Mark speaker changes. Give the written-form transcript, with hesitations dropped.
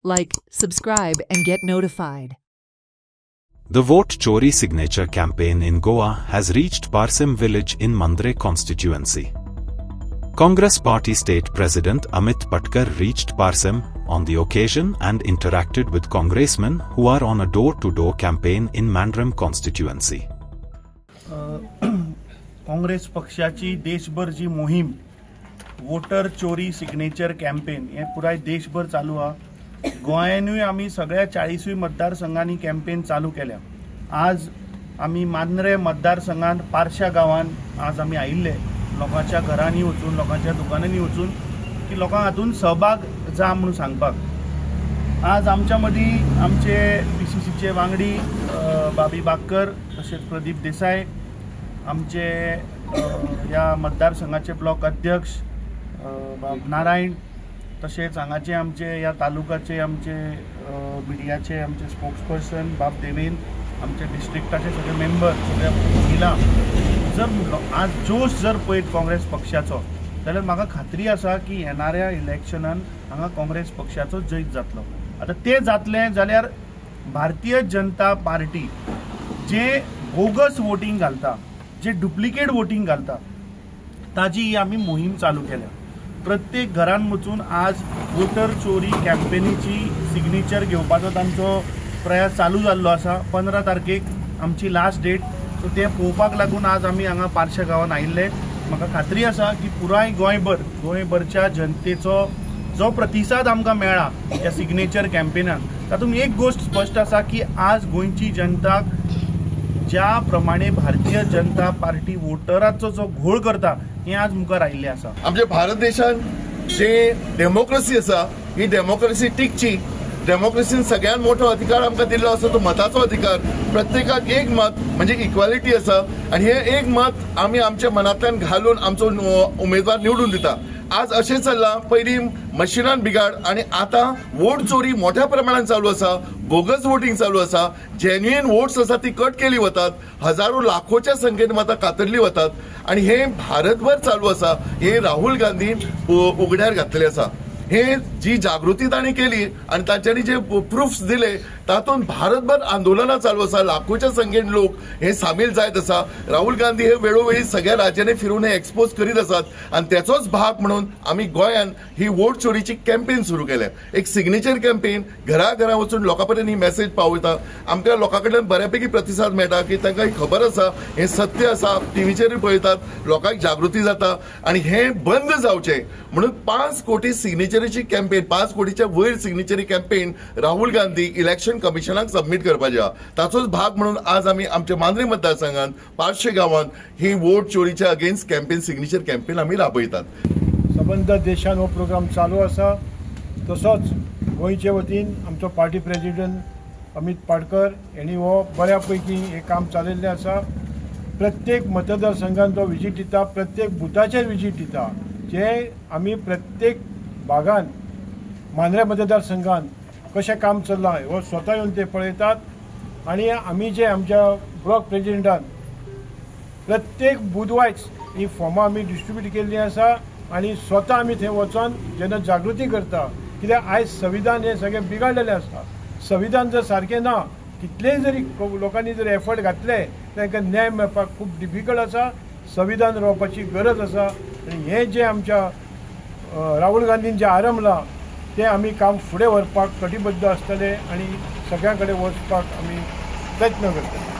Speaker 1: like, subscribe and get notified.
Speaker 2: The Vote Chori signature campaign in Goa has reached Parsim village in Mandre constituency. Congress Party State President Amit Patkar reached Parsim on the occasion and interacted with congressmen who are on a door-to-door campaign in Mandram constituency.
Speaker 3: Congress पक्षाची देशभर जी मोहीम voter चोरी signature campaign हे पुराय देशभर चालू हा. गोंयानूय आमी सगळ्या 40 मतदारसंघांनी कॅम्पेन चालू केल्या. आज आमी मांद्रे मतदारसंघात पारशा गावात आज आमी आयिल्ले लोकांच्या घरांनी वचून लोकांच्या दुकानांनी वचून की लोकांक हातून सहभाग जा म्हणून सांगपाक. आज आमच्या मदी आमचे PCCचे वांगडी बाबी बाकर तसेच प्रदीप देसाई, आमचे या मतदारसंघाचे ब्लॉक अध्यक्ष नारायण, तसेच हांगाचे आमचे या तालुकाचे आमचे मिडियाचे आमचे स्पोक्सपर्सन बाब देवेन, आमचे डिस्ट्रिक्टाचे सगळे मेंबर सगळ्या महिला जर आज जोश जर पळयत काँग्रेस पक्षाचो जाल्यार म्हाका खात्री आसा की येणाऱ्या इलेक्शनान हांगा काँग्रेस पक्षाचो जैत जातलो. आता ते जातले जाल्यार भारतीय जनता पार्टी जे बोगस वोटिंग घालता, जे डुप्लिकेट वोटिंग घालता, ताजी ही आमी मोहीम चालू केल्या. प्रत्येक घरान वचून आज वोटर चोरी कॅम्पेनीची सिग्नेचर घेवपाचो तांचो प्रयास चालू जाल्लो आसा. 15 तारखेक आमची लास्ट डेट. सो ते पळोवपाक लागून आज आमी हांगा पारशा गांवांत आयिल्ले. म्हाका खात्री आसा की पुराय गोंयभरच्या जनतेचो जो प्रतिसाद आमकां मेळ्ळा ह्या सिग्नेचर कॅम्पेनाक, तातूंत एक गोष्ट स्पश्ट आसा की आज गोंयची जनता ज्या प्रमाणे भारतीय जनता पार्टी वोटराचो जो घोळ करता हे आज मुखार आयिल्लें आसा.
Speaker 4: आमच्या भारत देशान जे डेमोक्रेसी आसा ही डेमोक्रेसी टिकची. डेमोक्रेसीन सगळ्यात मोठो अधिकार आमकां दिल्लो आसा तो मताचो अधिकार. प्रत्येकाक एक मत म्हणजे इक्वालिटी आसा आणि हे एक मत आमी आमच्या मनांतल्यान घालून आमचो उमेदवार निवडून दिता. आज अशें चल्लां, पयलीं मशिनान बिगाड आणि आता वोट चोरी मोठ्या प्रमाणात चालू आसा. बोगस वोटिंग चालू आसा. जेन्युइन वोट्स आसा ती कट केली वतात. हजारो लाखोच्या संख्येन मतां कातरली वतात आणि हे भारतभर चालू आसा. हे राहुल गांधीन उघड्यार घातलेले आसा. हे जी जागृती तांणी केली आणि तांच्यांनी जे प्रूफ्स दिले तातूंत भारतभर आंदोलनां चालू आसा. लाखोच्या संख्येन लोक हे सामील जायत आसा. राहुल गांधी हे वेळोवेळी सगळ्या राज्यांनी फिरून हे एक्सपोज करीत आसात आणि त्याचोच भाग म्हणून आमी गोंयान ही वोट चोरीची कॅम्पेन सुरू केल्या. एक सिग्नेचर कॅम्पेन घराघरा वचून लोकां पर्यंत ही मेसेज पावयता. आमकां लोकां कडल्यान बऱ्यापैकी प्रतिसाद मेळटा की तांकां खबर आसा हे सत्य आसा. टीव्हीचेरूय पळयतात, लोकांक जागृती जाता आणि हे बंद जावचें म्हणून 5 कोटी सिग्नेचरीची कॅम्पेन, 5 कोटीच्या वयर signatory campaign Rahul Gandhi election कमिशनाक सबमिट करपाचे आहा. ताचोच भाग म्हणून आज आमी आमच्या मांद्रे मतदारसंघात पारशे गांवांत ही वोट चोरीच्या अगेन्स्ट कॅम्पेन सिग्नेचर कॅम्पेन आमी राबयतात.
Speaker 5: सबंद देशान हो प्रोग्राम चालू आसा. तसोच गोंयचे वतीन आमचो पार्टी प्रेसिडेंट अमित पाटकर यांनी हो बऱ्यापैकी हे काम चालयल्लें आसा. प्रत्येक मतदारसंघात तो विजीट दिता, प्रत्येक बुथाचेर विजीट दिता. जे आमी प्रत्येक भागान मांद्रे मतदारसंघात कशें काम चल्लां हो स्वता येवन ते पळयतात. आणि आमी जे आमच्या ब्लॉक प्रेसिडेंटान प्रत्येक बूथ वायज ही फॉर्मां आमी डिस्ट्रीब्यूट केल्लीं आसा आणि स्वता आमी थंय वचून जेन्ना जागृती करता. कित्याक आयज संविधान हे सगळें बिगाडलेलें आसा. संविधान जर सारकें ना, कितलेय जरी लोकांनी जर एफर्ट घातले तांकां न्याय मेळपाक खूब डिफिकल्ट आसा. संविधान रावपाची गरज आसा आणि हे जे आमच्या राहुल गांधीन जे आरंभलां ते आमी काम फुडें व्हरपाक कटिबद्ध आसतले आणि सगळ्यां कडेन वचपाक आमी प्रयत्न करतले.